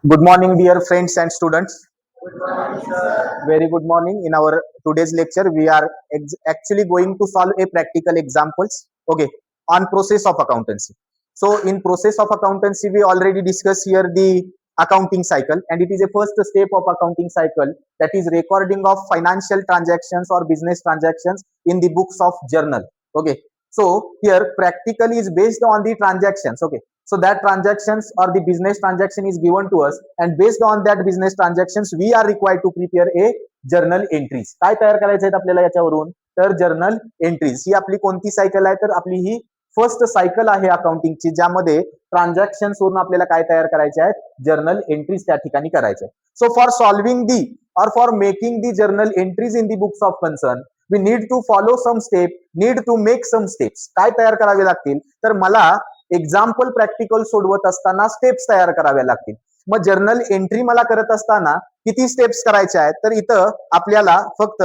Good morning, dear friends and students. Good morning, sir. Very good morning. In our today's lecture, we are actually going to solve a practical examples. Okay, on process of accountancy. So, in process of accountancy, we already discussed here the accounting cycle, and it is a first step of accounting cycle, that is recording of financial transactions or business transactions in the books of journal. Okay, so here practically is based on the transactions. Okay, so that transactions or the business transaction is given to us, and based on that business transactions we are required to prepare a journal entries. काय तयार करायचे आहेत आपल्याला याच्यावरून? तर journal entries ही आपली कोणती cycle आहे? तर आपली ही फर्स्ट सायकल आहे अकाउंटिंगची, ज्यामध्ये ट्रान्झॅक्शन्स वरून आपल्याला काय तयार करायचे आहेत? जर्नल एंट्रीज त्या ठिकाणी करायचे. So for solving the or for making the journal entries in the books of concern, we need to follow some step, need to make some steps. काय तयार करावे लागतील? तर मला एक्झाम्पल प्रॅक्टिकल सोडवत असताना स्टेप्स तयार कराव्या लागतील. मग जर्नल एंट्री मला करत असताना किती स्टेप्स करायच्या आहेत? तर इथं आपल्याला फक्त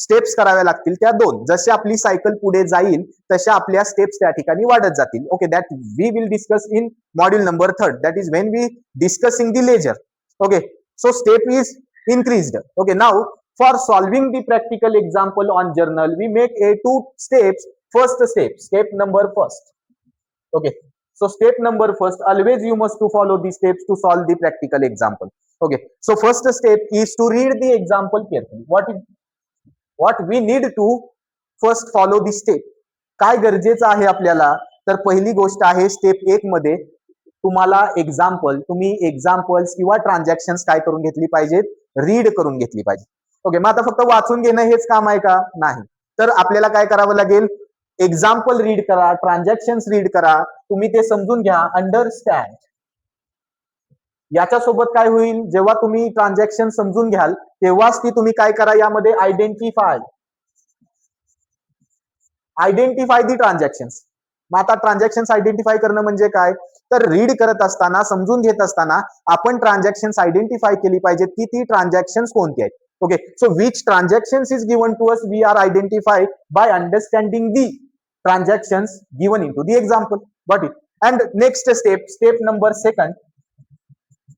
स्टेप्स कराव्या लागतील त्या दोन. जसे आपली सायकल पुढे जाईल तशा आपल्या स्टेप्स त्या ठिकाणी वाढत जातील. Okay, that we will discuss in module number 3, that is when we discussing the ledger. Okay, so step is increased. Okay, now for solving the practical example on journal, we make a two steps. First step number first. Okay, so step number first, always you must to follow the steps to solve the practical example. Okay, so first step is to read the example carefully. What we need to first follow the step. काय गरजेचं आहे आपल्याला? तर पहिली गोष्ट आहे step 1 मध्ये तुम्हाला तुम्ही एक्झाम्पल्स किंवा ट्रान्झॅक्शन्स काय करून घेतली पाहिजेत? रीड करून घेतली पाहिजे. ओके, मग आता फक्त वाचून घेणं हेच काम आहे का? नाही. तर आपल्याला काय करावं लागेल? एक्झाम्पल रीड करा, ट्रान्झॅक्शन्स रीड करा, तुम्ही ते समजून घ्या, अंडरस्टँड. याच्यासोबत काय होईल? जेव्हा तुम्ही ट्रान्झॅक्शन समजून घ्याल तेव्हाच ती तुम्ही काय करा, यामध्ये आयडेंटिफाय दी ट्रान्झॅक्शन्स. मग आता ट्रान्झॅक्शन्स आयडेंटिफाय करणं म्हणजे काय? तर रीड करत असताना, समजून घेत असताना आपण ट्रान्झॅक्शन्स आयडेंटिफाय केली पाहिजेत की ती ट्रान्झॅक्शन्स कोणती आहेत. Okay, so which transactions is given to us, we are identify by understanding the transactions given in to the example. Got it? And next step number 2,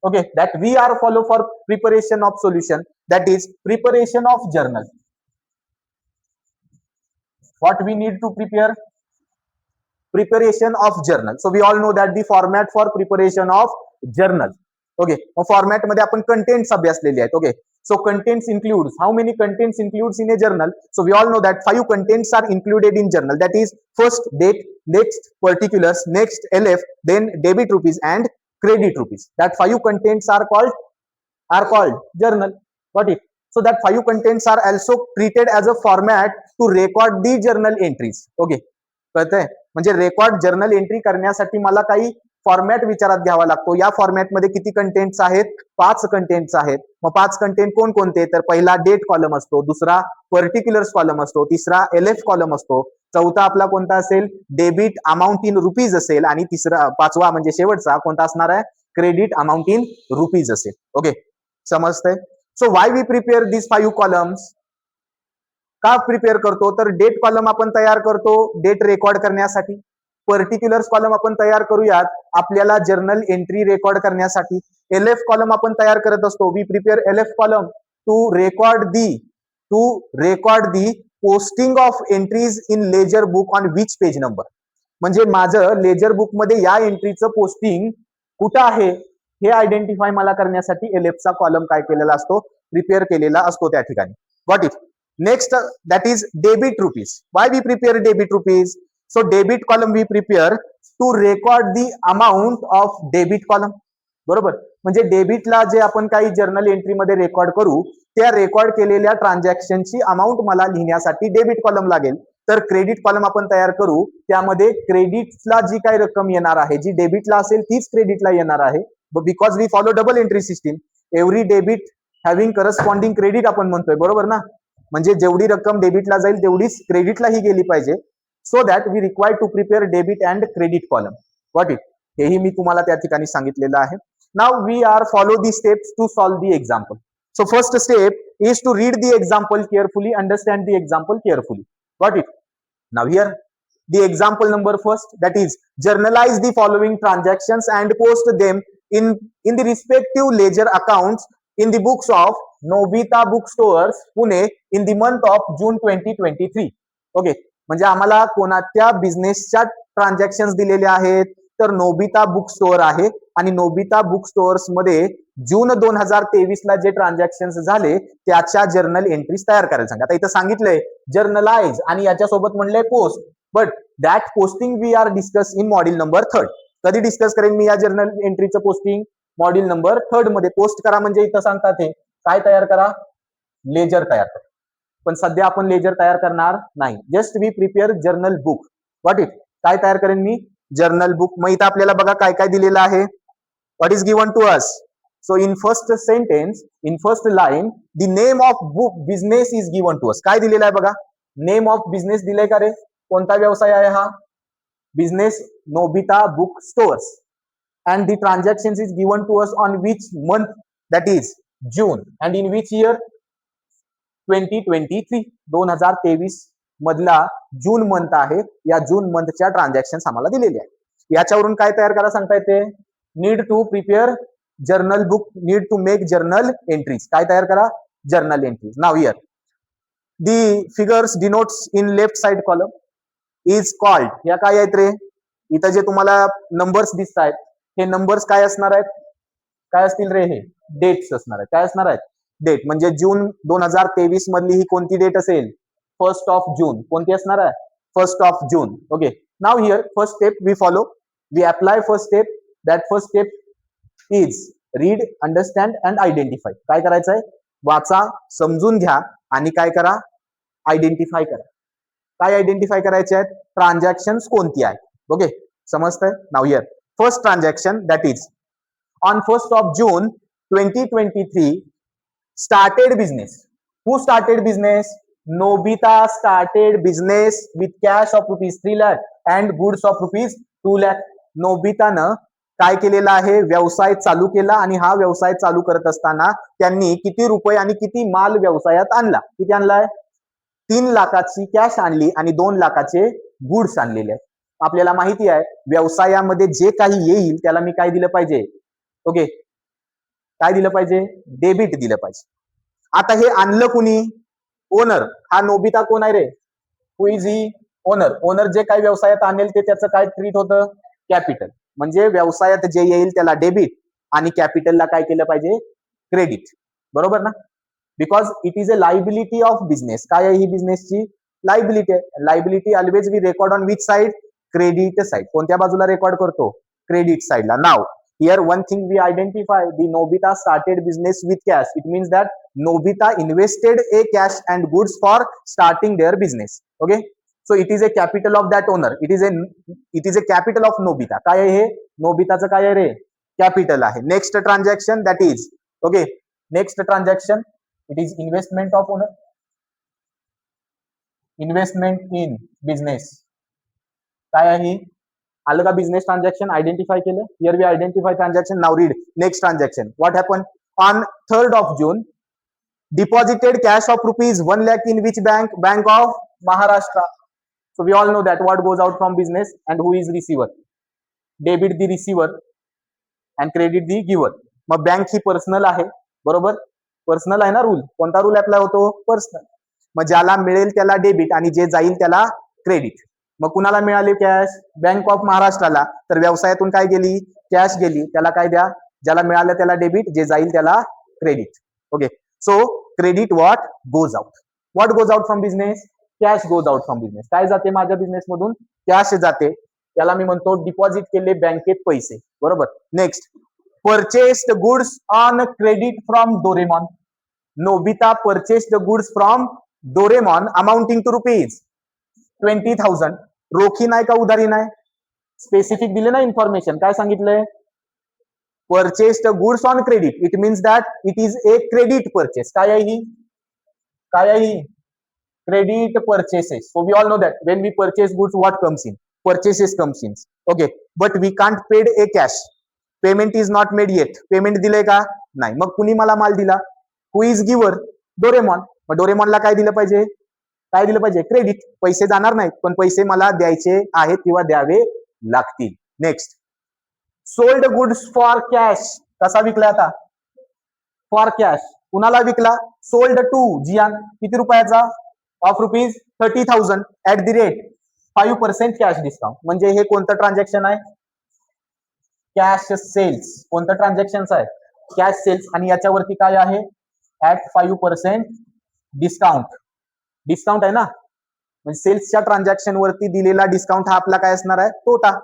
okay, that we are follow for preparation of solution, that is preparation of journal. What we need to prepare? Preparation of journal. So we all know that the format for preparation of journal. Okay, format मध्ये आपण contents अभ्यासलेले आहेत. Okay, so contents includes, how many contents includes in a journal? So we all know that 5 contents are included in journal, that is first date, next particulars, next LF, then debit rupees and credit rupees. That 5 contents are called journal. Got it? So that 5 contents are also treated as a format to record the journal entries. Okay, कळतंय? म्हणजे record journal entry करण्यासाठी मला काही format विचारात घ्यावा लागतो. या फॉर्मॅटमध्ये किती कंटेंट्स आहेत? 5 कंटेंट्स आहेत. मग 5 कंटेंट कोणकोणते? तर पहिला डेट कॉलम असतो, दुसरा पर्टिक्युलर्स कॉलम असतो, तिसरा LF कॉलम असतो, चौथा आपला कोणता असेल? डेबिट अमाऊंट इन रुपीज असेल, आणि पाचवा म्हणजे शेवटचा कोणता असणार आहे? क्रेडिट अमाऊंट इन रुपीज असेल. ओके, समजतंय? So why we prepare this 5 columns? का प्रिपेअर करतो? तर डेट कॉलम आपण तयार करतो डेट रेकॉर्ड करण्यासाठी. पर्टिक्युलर्स कॉलम आपण तयार करूयात आपल्याला जर्नल एंट्री रेकॉर्ड करण्यासाठी. LF कॉलम आपण तयार करत असतो, we prepare LF column to record the posting of entries in ledger book on which page number. म्हणजे माझं लेजर बुक मध्ये या एंट्रीचं पोस्टिंग कुठं आहे हे आयडेंटिफाय मला करण्यासाठी LF चा कॉलम काय केलेला असतो? प्रिपेअर केलेला असतो त्या ठिकाणी. Got it? Next, that is debit rupees. Why we prepare debit rupees? So debit column we prepare to record the amount of debit column. बरोबर? म्हणजे डेबिटला जे आपण काही जर्नल एंट्री मध्ये रेकॉर्ड करू, त्या रेकॉर्ड केलेल्या ट्रान्झॅक्शनची अमाऊंट मला लिहिण्यासाठी डेबिट कॉलम लागेल. तर क्रेडिट कॉलम आपण तयार करू, त्यामध्ये क्रेडिटला जी काही रक्कम येणार आहे, जी डेबिटला असेल तीच क्रेडिटला येणार आहे. Because we follow double entry system, every debit having corresponding credit आपण म्हणतोय, बरोबर ना? म्हणजे जेवढी रक्कम डेबिटला जाईल तेवढीच क्रेडिटलाही गेली पाहिजे. So that we require to prepare debit and credit column. Got it? हेही मी तुम्हाला त्या ठिकाणी सांगितलेलं आहे. Now we are follow the steps to solve the example. So first step is to read the example carefully, understand the example carefully. Got it? Now here the example number first, that is journalize the following transactions and post them in the respective ledger accounts in the books of Nobita Bookstores Pune in the month of June 2023. Okay, म्हणजे आम्हाला कोणत्या बिझनेसच्या transaction दिलेले आहेत, तर Nobita book store आहे आणि Nobita book stores मध्ये जून 2023 ला जे ट्रान्झॅक्शन झाले त्याच्या जर्नल एंट्रीज तयार करायला सांगा. आता इथं सांगितलंय जर्नलाइज आणि याच्यासोबत म्हणलंय post, but that posting we are discuss in module number 3. कधी डिस्कस करेन मी या जर्नल एंट्रीचं पोस्टिंग? मॉड्यूल नंबर 3 मध्ये. पोस्ट करा म्हणजे इथं सांगतात हे काय तयार करा, लेजर तयार करा. पण सध्या आपण लेजर तयार करणार नाही. Just we prepare journal book. What it, काय तयार करेन मी? Journal book. मग इथं आपल्याला बघा काय काय दिलेलं आहे. What is given to us? So in first sentence, in first line, the name of book business is given to us. काय दिलेलं आहे बघा, नेम ऑफ बिझनेस दिलंय का रे? कोणता व्यवसाय आहे हा? Business Nobita book stores. And the transaction is given to us on which month, that is June. And in which year? 2023. 2023 मधला जून मंथ आहे. या जून मंथच्या ट्रान्झॅक्शन आम्हाला दिलेले आहेत. याच्यावरून काय तयार करा सांगता येते? Need to prepare journal book, need to make journal entries. काय तयार करा? Journal entries. Now here the figures denotes in left side column is called. या काय आहेत रे? इथं जे तुम्हाला नंबर्स दिसत आहेत हे नंबर्स काय असणार आहेत? काय असतील रे? हे डेट्स असणार आहेत. काय असणार आहेत? डेट. म्हणजे जून 2023 मधली ही कोणती डेट असेल? 1st ऑफ जून. कोणती असणार आहे? 1st of June. Okay, now here first step we follow, we apply first step. That first step is read, understand and identify. काय करायचं आहे? वाचा, समजून घ्या आणि काय करा? आयडेंटिफाय करा. काय आयडेंटिफाय करायचे आहेत? ट्रान्झॅक्शन कोणती आहेत. ओके, समजतंय? Now here first transaction that is on 1st of June 2023 started business. Who started business? Nobita started business with cash of rupees 3 lakh and goods of rupees 2 lakh. नोबितानं काय केलेलं आहे? व्यवसाय चालू केला आणि हा व्यवसाय चालू करत असताना त्यांनी किती रुपये आणि किती माल व्यवसायात आणला? किती आणलाय? 3 लाखाची कॅश आणली आणि 2 लाखाचे गुड्स आणलेले आहेत. आपल्याला माहिती आहे व्यवसायामध्ये जे काही येईल त्याला मी काय दिलं पाहिजे? ओके, काय दिलं पाहिजे? डेबिट दिलं पाहिजे. आता हे आणलं कुणी? ओनर. हा नोबिता कोण आहे रे? हु इज ही? ओनर. ओनर जे काही व्यवसायात आणेल ते त्याचं काय ट्रीट होतं? कॅपिटल. म्हणजे व्यवसायात जे येईल त्याला डेबिट आणि कॅपिटलला काय केलं पाहिजे? क्रेडिट. बरोबर ना? Because it is a liability of business. काय आहे ही बिझनेसची? लायबिलिटी आहे. Liability always we record on which side? Credit side. कोणत्या बाजूला रेकॉर्ड करतो? क्रेडिट साइडला. नाव here one thing we identify, the Nobita started business with cash. It means that Nobita invested a cash and goods for starting their business. Okay, so it is a capital of that owner. It is a capital of Nobita. काय आहे हे? नोबिताचं काय आहे रे? Capital आहे. Next transaction that is okay, next transaction it is investment of owner. Investment in business. काय आहे? आलं का? बिझनेस ट्रान्झॅक्शन आयडेंटिफाय केलं. Here we identify transaction. Now read next transaction. What happen? On 3rd of June deposited cash of rupees 1 lakh in which bank? Bank of Maharashtra. So we all know that what goes out from business and who is receiver? Debit the receiver and credit the giver. मग bank ही personal आहे. बरोबर? Personal आहे ना rule. कोणता rule apply होतो? Personal. मग ज्याला मिळेल त्याला डेबिट आणि जे जाईल त्याला क्रेडिट. मग कुणाला मिळाली कॅश? बँक ऑफ महाराष्ट्राला. तर व्यवसायातून काय गेली? कॅश गेली. त्याला काय द्या? ज्याला मिळालं त्याला डेबिट, जे जाईल त्याला credit. Okay, so credit what goes out? What goes out from business? Cash goes out from business. काय जाते माझ्या बिझनेस मधून? कॅश जाते. त्याला मी म्हणतो डिपॉझिट केले बँकेत पैसे. बरोबर. Next, purchased goods on credit from Doraemon. Nobita purchased goods from Doraemon amounting to rupees 20,000. रोखी नाही का उधारी नाही? स्पेसिफिक दिले ना इन्फॉर्मेशन. काय सांगितलंय? Purchased goods on credit. It means that it is a credit purchase. काय आहे ही? काय आहे ही? Credit purchases. So we all know that when we purchase goods what comes in? Purchases comes in. Okay, but we can't paid a cash. Payment is not made yet. Payment दिलंय का? नाही. मग कुणी मला माल दिला? Who is giver? डोरेमॉन. मग डोरेमॉनला काय दिलं पाहिजे? काय दिलं पाहिजे? क्रेडिट. पैसे जाणार नाहीत पण पैसे मला द्यायचे आहेत किंवा द्यावे लागतील. Next, sold goods for cash, कसा विकला आता? For cash. कुणाला विकला? सोल्ड टू जियान, किती रुपयाचा? Of ₹30,000 at the rate 5% cash discount. म्हणजे हे कोणतं ट्रान्झॅक्शन आहे? Cash sales. कोणतं ट्रान्झॅक्शन आहे? Cash sales. आणि याच्यावरती काय आहे? At 5% discount. डिस्काउंट आहे ना, म्हणजे सेल्सच्या ट्रान्झॅक्शन वरती दिलेला डिस्काउंट हा आपला काय असणार आहे? तोटा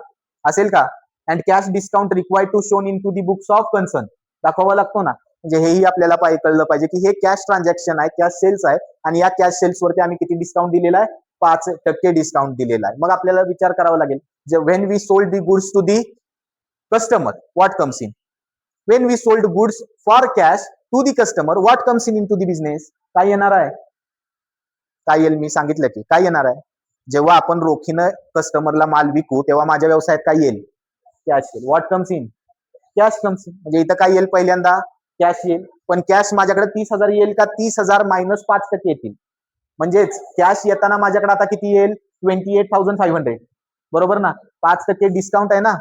असेल का? And cash discount required to shown in to the books of concern, दाखवावा लागतो ना. म्हणजे हेही आपल्याला कळलं पाहिजे की हे कॅश ट्रान्झॅक्शन आहे, कॅश सेल्स आहे, आणि या कॅश सेल्स वरती आम्ही किती डिस्काउंट दिलेला आहे? 5% डिस्काउंट दिलेला आहे. मग आपल्याला विचार करावा लागेल, जे when we sold the goods to the customer, what comes in? When we sold goods for cash to the customer, what comes in to the business? काय येणार आहे? काय येईल? मी सांगितलं की काय येणार आहे. जेव्हा आपण रोखीनं कस्टमरला माल विकू तेव्हा माझ्या व्यवसायात काय येईल? कॅश येईल. What comes in? Cash comes in. म्हणजे इथं काय येईल? पहिल्यांदा कॅश येईल. पण कॅश माझ्याकडे 30,000 येईल का 30,000 मायनस 5% येतील? म्हणजेच कॅश येताना माझ्याकडे आता किती येईल? 28,500. बरोबर ना? 5% डिस्काउंट आहे ना,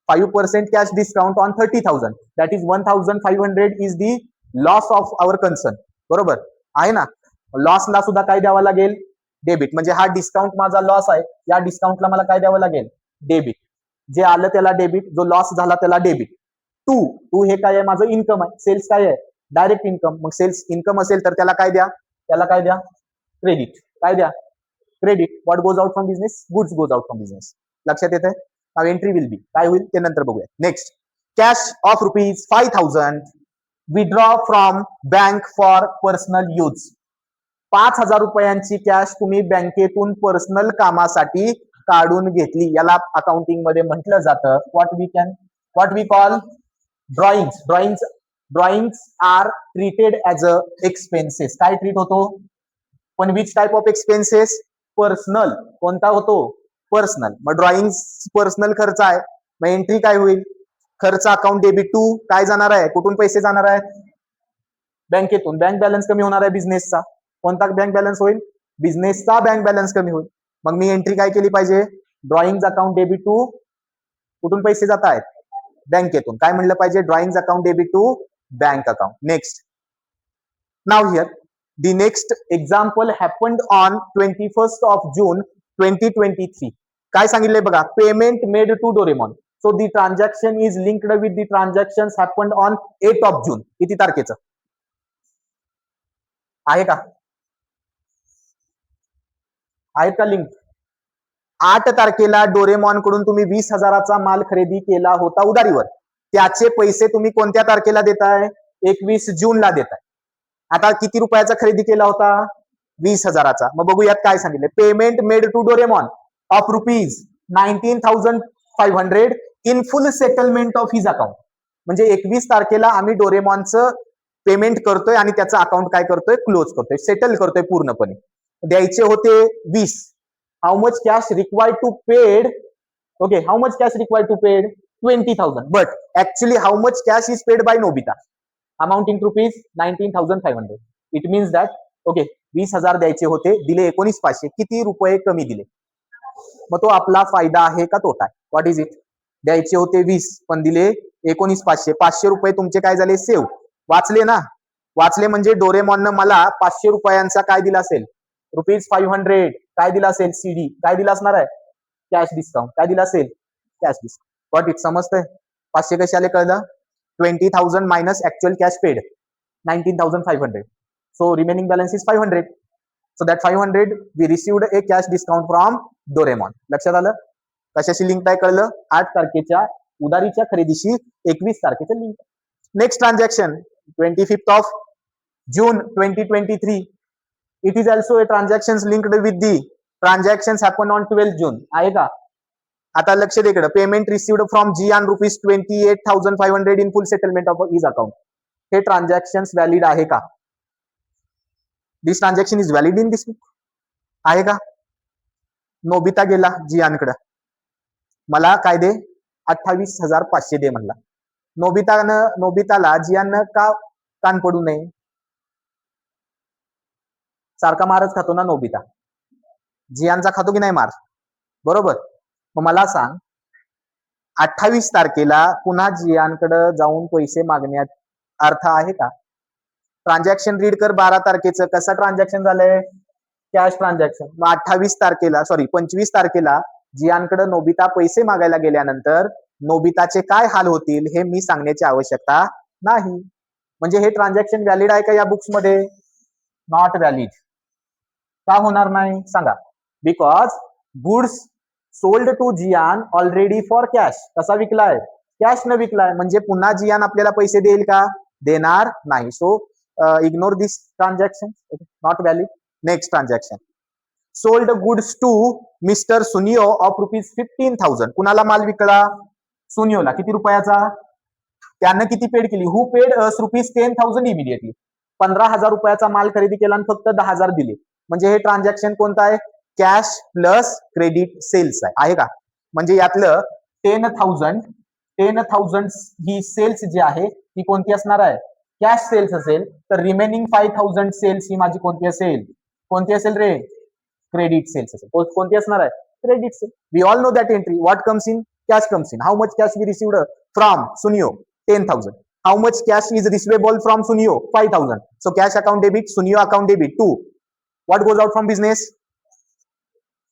5% cash discount on 30,000, that is 1,500 is the loss of our concern. बरोबर आहे ना? लॉसला सुद्धा काय द्यावा लागेल? डेबिट. म्हणजे हा डिस्काउंट माझा लॉस आहे, या डिस्काउंटला मला काय द्यावं लागेल? डेबिट. जे आलं त्याला डेबिट, जो लॉस झाला त्याला डेबिट. टू हे काय आहे? माझं इन्कम आहे. सेल्स काय आहे? Direct income. मग सेल्स इन्कम असेल तर त्याला काय द्या? त्याला काय द्या? क्रेडिट. काय द्या? Credit. What goes out from business? Goods goes out from business. लक्षात येते? नाव एंट्री विल बी, काय होईल ते नंतर बघूया. Next, cash of ₹5,000 withdraw from bank for personal use. 5,000 रुपयांची कॅश तुम्ही बँकेतून पर्सनल कामासाठी काढून घेतली. याला अकाउंटिंग मध्ये म्हटलं जातं what we call drawings. Drawings are treated as a expenses. काय ट्रीट होतो? पण which type of expenses? Personal. कोणता होतो? पर्सनल. मग ड्रॉइंग पर्सनल खर्च आहे, मग एंट्री काय होईल? खर्च अकाउंट डेबिट टू काय जाणार आहे? कुठून पैसे जाणार आहेत? बँकेतून. बँक बॅलन्स कमी होणार आहे बिझनेसचा. कोणता बँक बॅलन्स होईल? बिझनेसचा बँक बॅलन्स कमी होईल. मग मी एंट्री काय केली पाहिजे? ड्रॉइंग अकाउंट डेबिट टू, कुठून पैसे जात आहेत? बँकेतून. काय म्हणलं पाहिजे? Drawing account debit to bank account. Next, now here the next example happened on 21st of June 2023. काय सांगितलंय बघा? Payment made to Doraemon. So the transaction is linked with the transaction happened on 8 of June. किती तारखेचं आहे का? आहेत का link? 8 तारखेला डोरेमॉन कडून तुम्ही 20,000चा माल खरेदी केला होता उधारीवर. त्याचे पैसे तुम्ही कोणत्या तारखेला देताय? 21 जूनला देताय. आता किती रुपयाचा खरेदी केला होता? 20,000चा. मग बघूयात काय सांगितलं. Payment made to Doraemon of ₹19,500 in full settlement of his account. म्हणजे 21 तारखेला आम्ही डोरेमॉनचं पेमेंट करतोय आणि त्याचं अकाउंट काय करतोय? क्लोज करतोय, सेटल करतोय पूर्णपणे. द्यायचे होते 20. How much cash required to paid? Okay, how much cash required to paid? 20,000. But actually how much cash is paid by Nobita? Amounting to ₹19,500. It means that okay, 20,000 द्यायचे होते, दिले 19,500. किती रुपये कमी दिले? मग तो आपला फायदा आहे का तोटा आहे? What is it? द्यायचे होते 20 पण दिले 19,500. 500 रुपये तुमचे काय झाले? सेव्ह. वाचले ना? वाचले म्हणजे डोरेमॉननं मला 500 रुपयांचा काय दिला असेल? ₹500. काय दिला असेल? सीडी. काय दिला असणार आहे? Cash discount. काय दिला असेल? Cash discount. What it? समजतंय? 500 कसे आले कळलं? 20,000 minus actual cash paid, 19,500. So remaining balance is 500. So that 500 we received a cash discount from Doraemon. लक्षात आलं? कशाशी लिंक आहे कळलं? 8 तारखेच्या उधारीच्या खरेदीशी 21 तारखेचं link. Next transaction 25th of June 2023. It is also a transactions linked with the transactions happen on 12th June. आहे का? आता लक्ष दे इकडे. Payment received from Jian ₹28,500 in full settlement of his account. हे ट्रान्झॅक्शन व्हॅलिड आहे का? This transaction is valid in this आहे का? नोबिता गेला जियानकडे, मला काय दे? 28,500 दे म्हणला. नोबिताला जियाननं का कान पडू नये? सारखा मारच खातो ना नोबिता. जियानचा खातो की नाही मार? बरोबर. मग मला सांग, 28 तारखेला पुन्हा जियानकडे जाऊन पैसे मागण्यात अर्थ आहे का? ट्रान्झॅक्शन रीड कर 12 तारखेचं. कसं ट्रान्झॅक्शन झालंय? Cash transaction. मग 25 तारखेला जियानकडे नोबिता पैसे मागायला गेल्यानंतर नोबिताचे काय हाल होतील हे मी सांगण्याची आवश्यकता नाही. म्हणजे हे ट्रान्झॅक्शन व्हॅलिड आहे का या बुक्स मध्ये? Not valid. का होणार नाही सांगा? Because goods sold to Gian already for cash. कसा विकलाय? कॅश न विकलाय. म्हणजे पुन्हा जियान आपल्याला पैसे देईल का? देणार नाही. So ignore this transaction. Not valid. Next transaction. Sold goods to mister Suneo of ₹15,000. कुणाला माल विकला? सुनियोला. किती रुपयाचा? त्यानं किती पेड केली? हु पेड ₹10,000 इमिडिएटली. 15,000 रुपयाचा माल खरेदी केला आणि फक्त 10,000 दिले. म्हणजे हे ट्रान्झॅक्शन कोणतं आहे? कॅश प्लस क्रेडिट सेल्स आहे का? म्हणजे यातलं 10,000 ही सेल्स जी आहे ती कोणती असणार आहे? कॅश सेल्स असेल. तर रिमेनिंग 5,000 सेल्स ही माझी कोणती असेल? कोणती असेल रे? क्रेडिट सेल्स असेल. कोणती असणार आहे? Credit sale. We all know that entry. What comes in? Cash comes in. How much cash we received from Suneo? 10,000. How much cash is receivable from Sunio? 5,000. So cash account debit, Sunio account debit. 2. What goes out from business?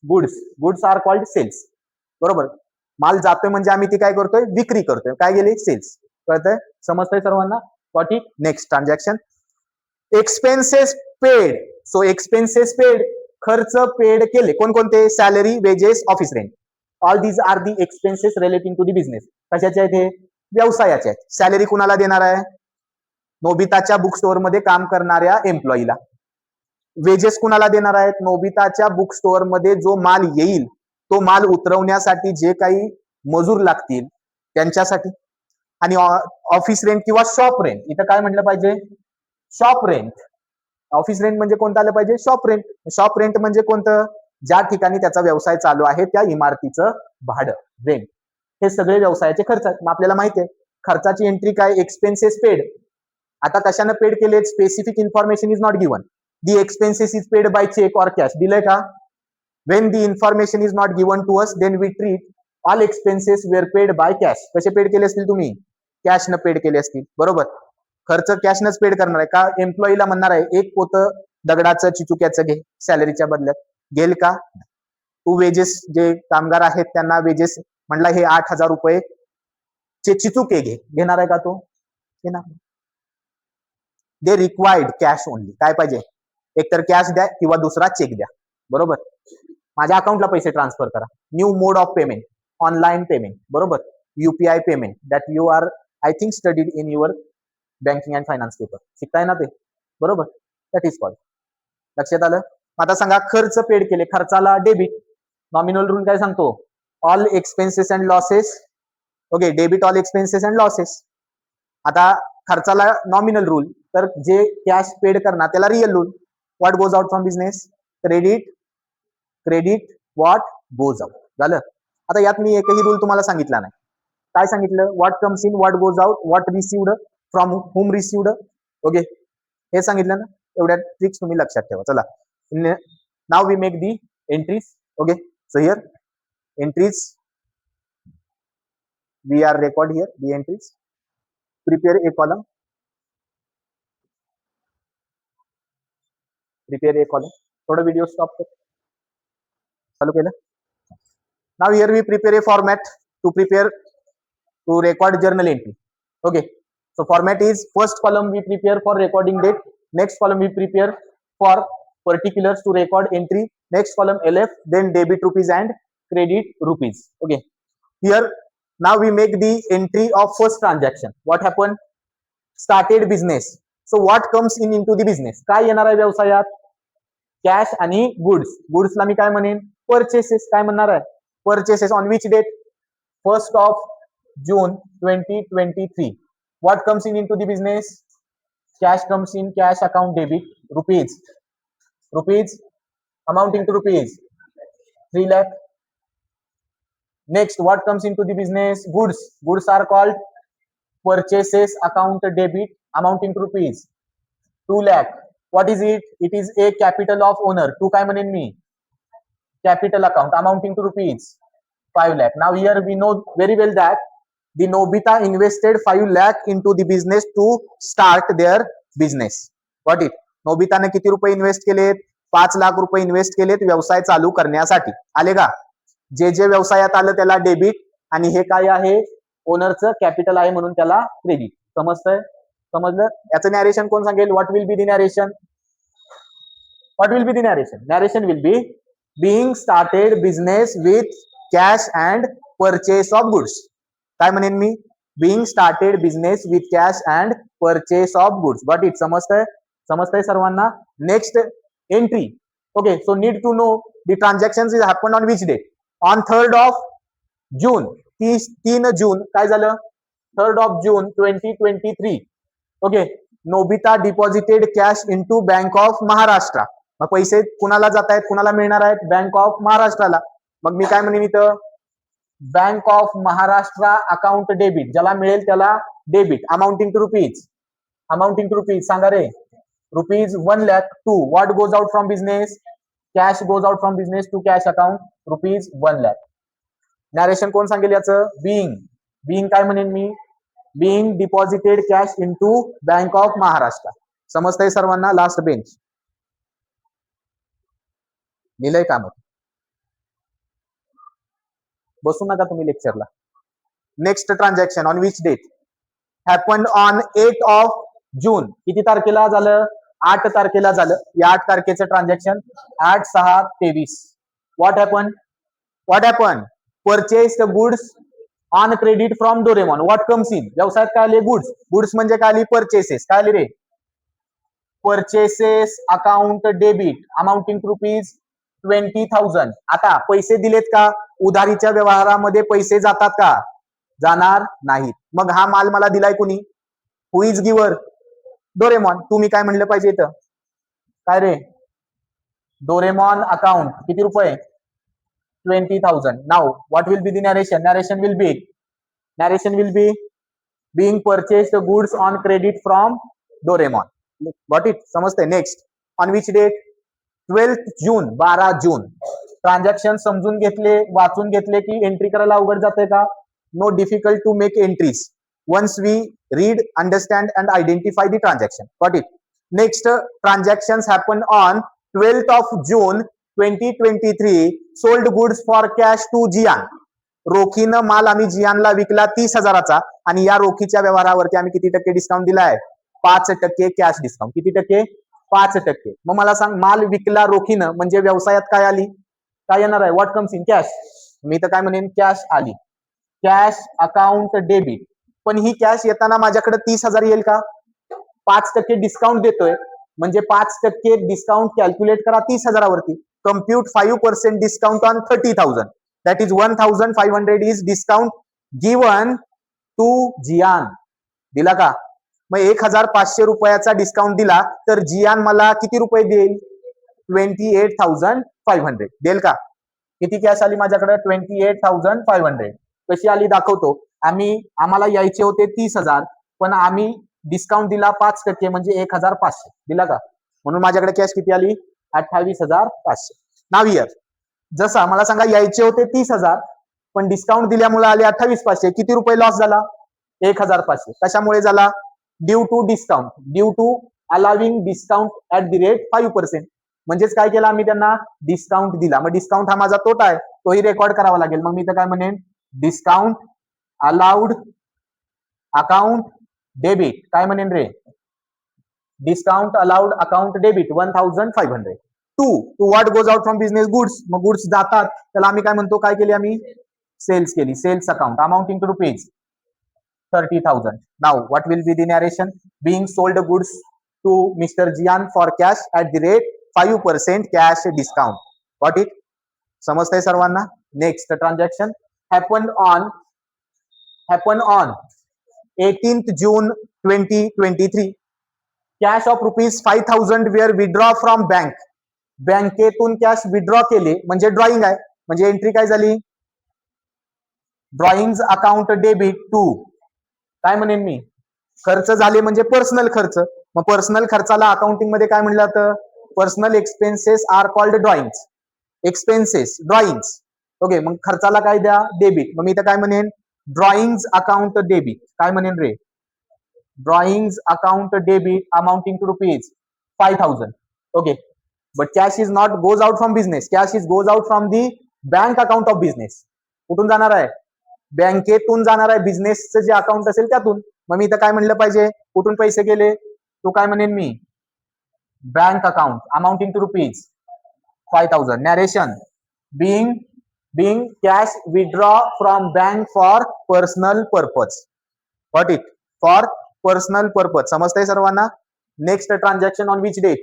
Goods. Goods are called sales. बरोबर. माल जातोय म्हणजे आम्ही ती काय करतोय? विक्री करतोय. काय गेली? सेल्स. कळतंय? समजतंय सर्वांना? ठीक. Next transaction. Expenses paid. So expenses paid, खर्च पेड केले. कोणकोणते? Salary, wages, office rent. All these are the expenses relating to the business. कशाचे आहेत हे? व्यवसायाचे आहेत. सॅलरी कुणाला देणार आहे? नोबिताच्या बुक स्टोअर मध्ये काम करणाऱ्या एम्प्लॉईला. वेजेस कुणाला देणार आहेत? नोबिताच्या बुक स्टोअर मध्ये जो माल येईल तो माल उतरवण्यासाठी जे काही मजूर लागतील त्यांच्यासाठी. आणि ऑफिस रेंट किंवा शॉप रेंट. इथं काय म्हटलं पाहिजे? Shop rent. ऑफिस रेंट म्हणजे कोणतं आलं पाहिजे? Shop rent. शॉप रेंट म्हणजे कोणतं? ज्या ठिकाणी त्याचा व्यवसाय चालू आहे त्या इमारतीचं भाडं, रेंट. हे सगळे व्यवसायाचे खर्च आहेत. मग आपल्याला माहिती आहे खर्चाची एंट्री काय? Expenses paid. आता कशाने पेड केले? Specific information is not given. The expenses is paid by cheque or cash. दिलंय का? When the information is not given to us then we treat all expenses were paid by cash. कसे paid केले असतील तुम्ही? Cash न paid केले असतील. बरोबर. खर्च कॅशनच पेड करणार आहे का? एम्प्लॉईला म्हणणार आहे एक पोतं दगडाचं चिचुक्याचं घे सॅलरीच्या बदल्यात. घेईल का? टू वेजेस जे कामगार आहेत त्यांना वेजेस म्हणला हे 8,000 रुपये चे चिचुके घेणार आहे का तो? घेणार. They required cash only. काय पाहिजे? एकतर कॅश द्या किंवा दुसरा चेक द्या. बरोबर. माझ्या अकाउंटला पैसे ट्रान्सफर करा. New mode of payment, online payment. बरोबर. UPI payment that you are I think studied in your banking and finance paper. शिकताय ना ते? बरोबर. That is called. लक्षात आलं? आता सांगा खर्च पेड केले. खर्चाला डेबिट. नॉमिनल रूल काय सांगतो? All expenses and losses. Okay. Debit all expenses and losses. आता खर्चाला नॉमिनल रूल. तर जे कॅश पेड करणार त्याला real rule. What goes out from business? Credit. Credit what goes out. झालं. आता यात मी एकही रूल तुम्हाला सांगितला नाही. काय सांगितलं? What comes in, what goes out, what received, from whom received. Okay. हे सांगितलं ना? एवढ्या ट्रिक्स तुम्ही लक्षात ठेवा. चला. Now we make the entries. Okay. So here entries we are record here the entries. Prepare a column. Prepare a column. थोड़ा video stop कर. चालू केलं. Now here we prepare a format to record journal entry. Okay. So format is first column we prepare for recording date. Next column we prepare for particulars to record entry. Next column LF, then debit rupees and credit rupees. Okay. Here now we make the entry of first transaction. What happened? Started business. So what comes in into the business? काय येणार आहे व्यवसायात? Cash आणि goods. गुड्सला मी काय म्हणेन? Purchases. काय म्हणणार आहे? Purchases. On which date? 1st of June 2023. What comes in into the business? Cash comes in. Cash account debit. Rupees. Rupees amounting to rupees 3 lakh. Next, what comes into the business? Goods. Goods are called purchases account debit amounting to rupees 2 lakh. What is it? It is a capital of owner. 2 काय म्हणेन मी? Capital account amounting to rupees 5 lakh. Now here we know very well that the Nobita invested 5 lakh into the business to start their business. Got it? नोबिताने किती रुपये invest केलेत? 5 लाख रुपये invest केलेत व्यवसाय चालू करण्यासाठी. आले का? जे जे व्यवसायात आलं त्याला डेबिट आणि हे काय आहे? ओनरचं कॅपिटल आहे म्हणून त्याला क्रेडिट. समजतंय? समजलं? याचं नॅरेशन कोण सांगेल? What will be the narration? What will be the narration? Narration will be being started business with cash and purchase of goods. काय म्हणेन मी? Being started business with cash and purchase of goods. Got it? समजतंय? समजतंय सर्वांना? Next entry. Okay, so need to know the transactions is happened on which date? On 3rd of June. 3 जून काय झालं? 3rd of June 2023. Okay, Nobita deposited cash into Bank of Maharashtra. मग पैसे कुणाला जात आहेत? कुणाला मिळणार आहेत? बँक ऑफ महाराष्ट्राला. मग मी काय म्हणेन इथं? Bank of Maharashtra account debit. ज्याला मिळेल त्याला debit. Amounting to rupees. Amounting to rupees सांगा रे. Rupees 1 lakh to what goes out from business? Cash goes out from business to cash account rupees 1 lakh. Narration कोण सांगेल याचं? बिईंग. बिईंग काय म्हणेन मी? Being deposited cash into Bank of Maharashtra. समजतंय सर्वांना? लास्ट बेंच लिहिलंय का? मग बसू नका तुम्ही लेक्चरला. Next transaction on which date? Happened on 8 of June. किती तारखेला झालं? 8 तारखेला झालं. या 8 तारखेचं transaction 8/6/23. What happen? What happen? Purchased goods on credit from Doraemon. What comes in? व्यवसायात काय आले? गुड्स. गुड्स म्हणजे काय आली? परचेसेस. काय आले रे? Purchases account debit amounting to rupees 20,000. आता पैसे दिलेत का? उधारीच्या व्यवहारामध्ये पैसे जातात का? जाणार नाहीत. मग हा माल मला दिलाय कुणी? हु इज गिव्हर? डोरेमॉन. तुम्ही काय म्हणलं पाहिजे इथं? काय रे? डोरेमॉन अकाउंट किती रुपये? 20,000. Now what will be the narration? Narration will be being purchased goods on credit from Doraemon. Got it? समजतंय? Next on which date? 12th June. 12 June. Transaction समजून घेतले, वाचून घेतले की एंट्री करायला अवघड जाते का? No difficult to make entries once we read, understand and identify the transaction. Got it? Next transactions happen on 12th of June 2023. Sold goods for cash to Jian. रोखीनं माल आम्ही जियानला विकला 30,000चा आणि या रोखीच्या व्यवहारावरती आम्ही किती टक्के डिस्काउंट दिलाय? 5% कॅश डिस्काउंट. किती टक्के? 5%. मग मला सांग, माल विकला रोखीनं म्हणजे व्यवसायात काय आली? काय येणार आहे? What comes in? कॅश. मी तर काय म्हणेन? कॅश आली. Cash account debit. पण ही कॅश येताना माझ्याकडे 30,000 येईल का? 5% डिस्काउंट देतोय म्हणजे 5% डिस्काउंट कॅल्क्युलेट करा 30,000वरती. Compute 5% discount on 30,000. That is 1,500 is discount given to Jian. दिला का? मग 1,500 रुपयाचा डिस्काउंट दिला तर जियान मला किती रुपये देईल? 28,500 देईल का? किती कॅश आली माझ्याकडे? 28,500. कशी आली दाखवतो. आम्हाला यायचे होते 30,000 पण आम्ही डिस्काउंट दिला 5% म्हणजे 1,500 दिला का? म्हणून माझ्याकडे कॅश किती आली? 28,500. नाव इयर. जसा मला सांगा यायचे होते 30,000 पण डिस्काउंट दिल्यामुळे आले 28,500. किती रुपये लॉस झाला? 1,500. कशामुळे झाला? Due to discount. Due to allowing discount at the rate 5%. म्हणजेच काय केलं आम्ही? त्यांना डिस्काउंट दिला. मग डिस्काउंट हा माझा तोटा आहे, तोही रेकॉर्ड करावा लागेल. मग मी तर काय म्हणेन? Discount allowed account debit. काय म्हणेन रे? Discount allowed account debit 1,500 to what goes out from business? Goods. मग गुड्स जातात त्याला आम्ही काय म्हणतो? काय केली आम्ही? सेल्स केली. Sales account amounting to rupees 30,000. Now what will be the narration? Being sold goods to mister Gian for cash at the rate 5% cash discount. Got it? समजतंय सर्वांना? Next transaction happen on 18th June 2023. Cash of rupees 5,000 were withdraw from bank. बँकेतून cash withdraw केले म्हणजे drawing आहे. म्हणजे entry काय झाली? Drawing account debit to. काय म्हणेन मी? खर्च झाले म्हणजे पर्सनल खर्च. मग पर्सनल खर्चाला अकाउंटिंग मध्ये काय म्हणलं जातं? Personal expenses are called drawings. Expenses drawings. Okay, मग खर्चाला काय द्या, डेबिट. मग मी इथं काय म्हणेन, ड्रॉइंग अकाउंट डेबिट. काय म्हणेन रे, drawing account debit amounting to rupees 5000. Okay, but cash is not goes out from business, cash is goes out from the bank account of business. कुठून जाणार आहे, बँकेतून जाणार आहे, बिझनेसचं जे अकाउंट असेल त्यातून. मग मी इथं काय म्हणलं पाहिजे, कुठून पैसे गेले, तो काय म्हणेन मी, bank account amounting to rupees 5000. Narration, being cash withdraw from bank for personal purpose. Got it? For personal purpose. समजतंय सर्वांना? Next transaction on which date,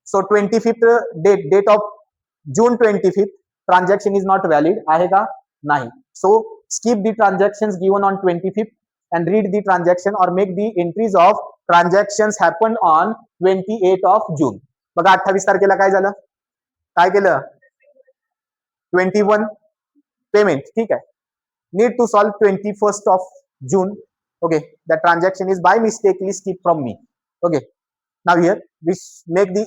so 25th date of June 25th transaction is not valid. आहे का, नाही. So skip the transaction given on 25th and read the transaction or make the entries of transactions happened on 28th of June. बघा 28 तारखेला काय झालं, काय केलं, 21 payment. ठीक आहे, need to solve 21st of June. Okay, the transaction is by mistakenly skipped from me. Okay, now here we make the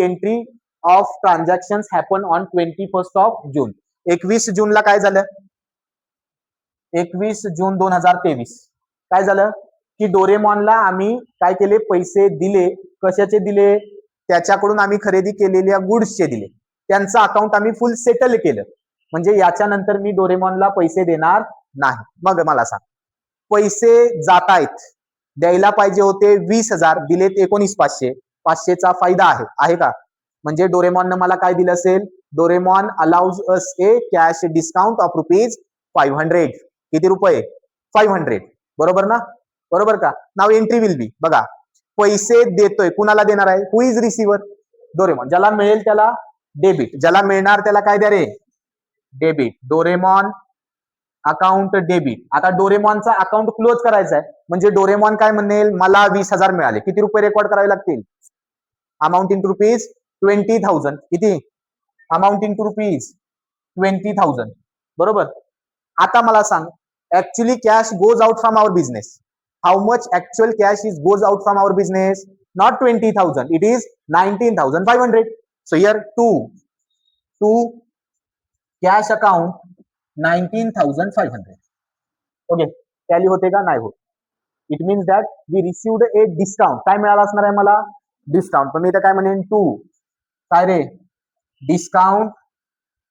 entry of transactions happen on 21st of June. 21 जूनला काय झालं, 21 जून 2023 काय झालं की डोरेमॉनला आम्ही काय केले, पैसे दिले. कशाचे दिले, त्याच्याकडून आम्ही खरेदी केलेल्या गुड्सचे दिले. त्यांचं अकाउंट आम्ही फुल सेटल केलं. म्हणजे याच्यानंतर मी डोरेमॉनला पैसे देणार नाही. मग मला सांग, पैसे जात आहेत, द्यायला पाहिजे होते 20,000, दिलेत 19,500. 500चा फायदा आहे का, म्हणजे डोरेमॉननं मला काय दिलं असेल, Doraemon allows us A cash discount of rupees 500. किती रुपये, 500. बरोबर ना, बरोबर का. नाव एंट्री विल बी, बघा पैसे देतोय, कुणाला देणार आहे, हु इज रिसिव्हर, डोरेमॉन. ज्याला मिळेल त्याला डेबिट, ज्याला मिळणार त्याला काय द्या रे, डेबिट. Doraemon account debit. आता डोरेमॉनचा अकाउंट क्लोज करायचा आहे, म्हणजे डोरेमॉन काय म्हणेल, मला 20,000 मिळाले. किती रुपये रेकॉर्ड करावे लागतील, अमाउंटिंग टू रुपीज 20,000. किती, अमाउंटिंग टू रुपीज 20,000. बरोबर. आता मला सांग, actually cash goes out from our business. How much actual cash is goes out from our business, not 20,000, it is 19,500. So here to cash account 19,500. Okay, tally होते का, नाही होत. It means that we received a discount. काय मिळाला असणार आहे मला, discount. पण मी इथं काय म्हणेन, टू काय रे, discount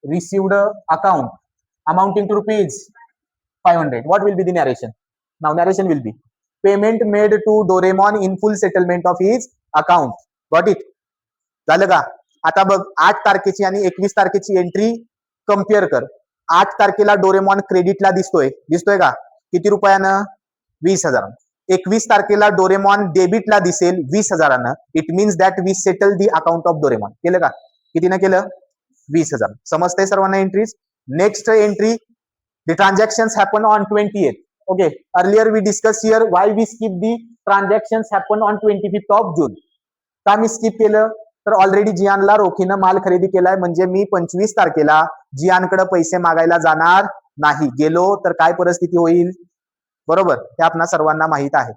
received account amounting to rupees 500. What will be the narration? Now narration will be payment made to Doraemon in full settlement of his account. Got it? झालं का. आता बघ 8 तारखेची आणि 21 तारखेची एंट्री कम्पेअर कर. 8 तारखेला डोरेमॉन क्रेडिटला दिसतोय का, किती रुपयानं, 20,000. 21 तारखेला डोरेमॉन डेबिटला दिसेल 20,000. It means that we settle the account of Doraemon. केलं का, कितीनं केलं, 20,000. समजतंय सर्वांना entries. Next entry, the transactions happen on 28th. Okay, earlier we discussed here why we skip the transactions happen on 25th of June. का मी skip केलं, तर already जियानला रोखीनं माल खरेदी केलाय, म्हणजे मी 25 तारखेला जियानकडे पैसे मागायला जाणार नाही. गेलो तर काय परिस्थिती होईल, बरोबर, हे आपणा सर्वांना माहित आहे.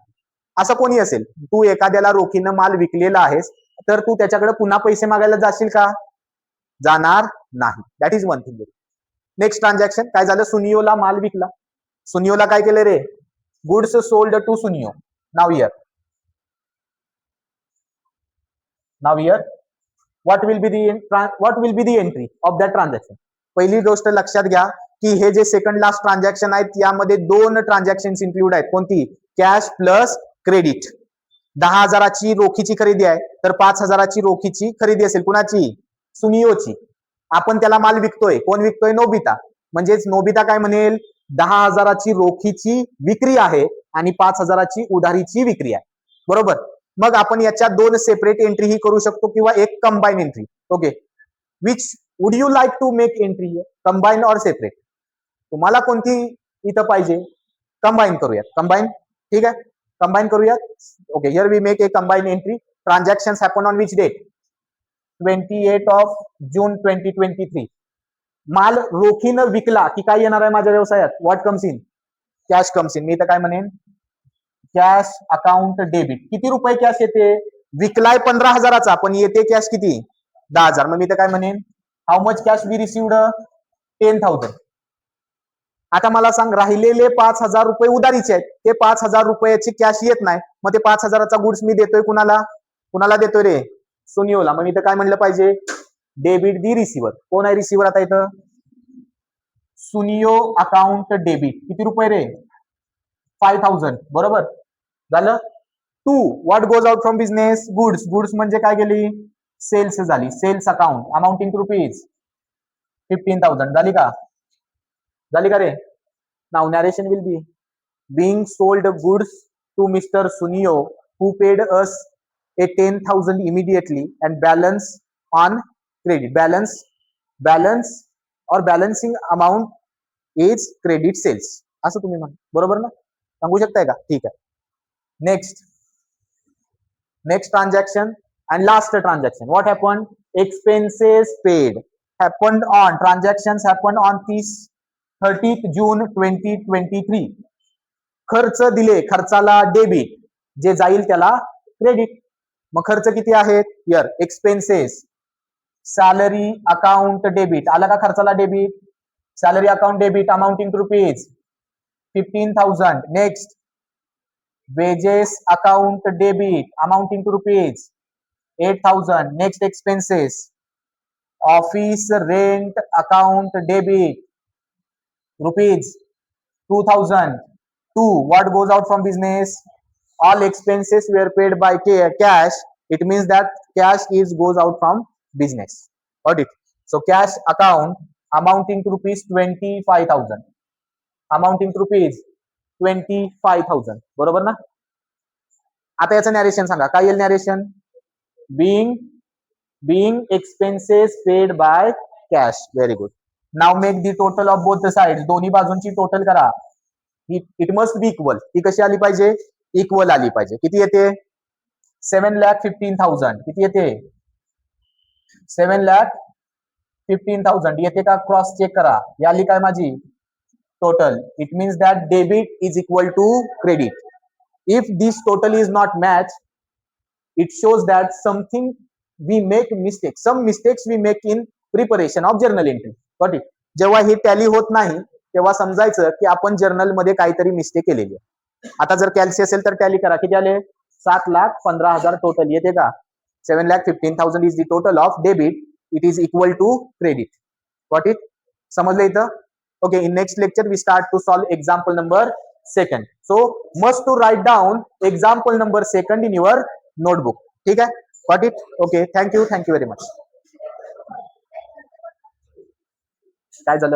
असं कोणी असेल, तू एखाद्याला रोखीनं माल विकलेला आहेस, तर तू त्याच्याकडे पुन्हा पैसे मागायला जाशील का, जाणार नाही. That is one thing. Next transaction काय झालं, सुनियोला माल विकला. सुनियोला काय केलं रे, गुड्स सोल्ड टू सुनियो. नाव इयर what will be the entry of that transaction. पहिली गोष्ट लक्षात घ्या की हे जे सेकंड लास्ट ट्रान्झॅक्शन आहेत यामध्ये 2 ट्रान्झॅक्शन इन्क्लूड आहेत. कोणती, कॅश प्लस क्रेडिट. 10,000ची रोखीची खरेदी आहे, तर 5,000ची रोखीची खरेदी असेल. कुणाची, सुनियोची. आपण त्याला माल विकतोय, कोण विकतोय, नोबिता. म्हणजेच नोबिता काय म्हणेल, 10,000ची रोखीची विक्री आहे आणि 5,000ची उधारीची विक्री आहे. बरोबर. मग आपण याच्या 2 सेपरेट एंट्री ही करू शकतो किंवा एक combine entry. Okay, which would you like to make entry, combine or separate, तुम्हाला कोणती इथं पाहिजे, कंबाईन करूयात. कंबाईन, ठीक आहे, कंबाईन करूयात. Okay, here we make a combine entry. Transactions happen on which date, 28th of June 2023. माल रोखीनं विकला की काय येणार आहे माझ्या व्यवसायात, what comes in, cash comes in. मी इथं काय म्हणेन, कॅश अकाउंट डेबिट. किती रुपये कॅश येते, विकलाय 15,000चा, पण येते कॅश किती, 10,000. मग मी इथं काय म्हणेन, how much cash we received 10,000. आता मला सांग, राहिलेले 5,000 रुपये उधारीचे आहेत, ते 5,000 रुपयाची कॅश येत नाही, मग ते 5,000चा गुड्स मी देतोय कुणाला? कुणाला देतोय रे? सुनियोला. मग इथं काय म्हणलं पाहिजे? डेबिट दी रिसिव्हर. कोण आहे रिसिव्हर आता इथं? सुनियो अकाउंट डेबिट. किती रुपये रे? 5,000. बरोबर झालं. 2 what goes out from business? Goods. Goods म्हणजे काय गेली? सेल्स झाली. Sales account amounting to rupees 15,000. झाली का? झाली का रे? Now narration will be being sold goods to Mr. Sunio, who paid us a 10,000 immediately and balance on credit. Balance or balancing amount is credit sales. असं तुम्ही म्हणा. बरोबर ना? सांगू शकताय का? ठीक आहे. Next transaction and last transaction. What happened? Expenses paid happened on transactions happened on 30th June 2023. खर्च दिले, खर्चाला डेबिट, जे जाईल त्याला क्रेडिट. मग खर्च किती आहेत? Here expenses, salary account debit. आला का खर्चाला debit? Salary account debit amounting to rupees 15,000. Next wages account debit amounting to rupees 8,000. Next expenses, office rent account debit rupees 2,000. 2 what goes out from business? All expenses were paid by cash. It means that cash goes out from business. Got it? So cash account amounting to rupees 25,000. Amounting to rupees 25,000. बरोबर ना? आता याचं narration सांगा. काय येईल narration? being expenses paid by cash. Very good. Now make the total of both the sides. दोन्ही बाजूंची total करा. It must be equal. ती कशी आली पाहिजे? इक्वल आली पाहिजे. किती येते? 7,15,000. किती येते? 7,15,000 येते का? क्रॉस चेक करा. ही आली काय माझी? Total. It means that debit is equal to credit. If this total is not matched, it shows that something we make mistakes. Some mistakes we make in preparation of journal entry. Got it? जेव्हा हे tally होत नाही तेव्हा समजायचं की आपण journal मध्ये काहीतरी मिस्टेक केलेली आहे. आता जर कॅल्सी असेल तर टॅली करा. किती आले? 7,15,000 टोटल. येते का? 7,15,000 is the total of debit. It is equal to credit. Got it? समजलं इथं? Okay. In next lecture we start to solve example number 2. So must to write down example number 2 in your notebook. ठीक है? Got it? Okay. Thank you very much. काय झालं?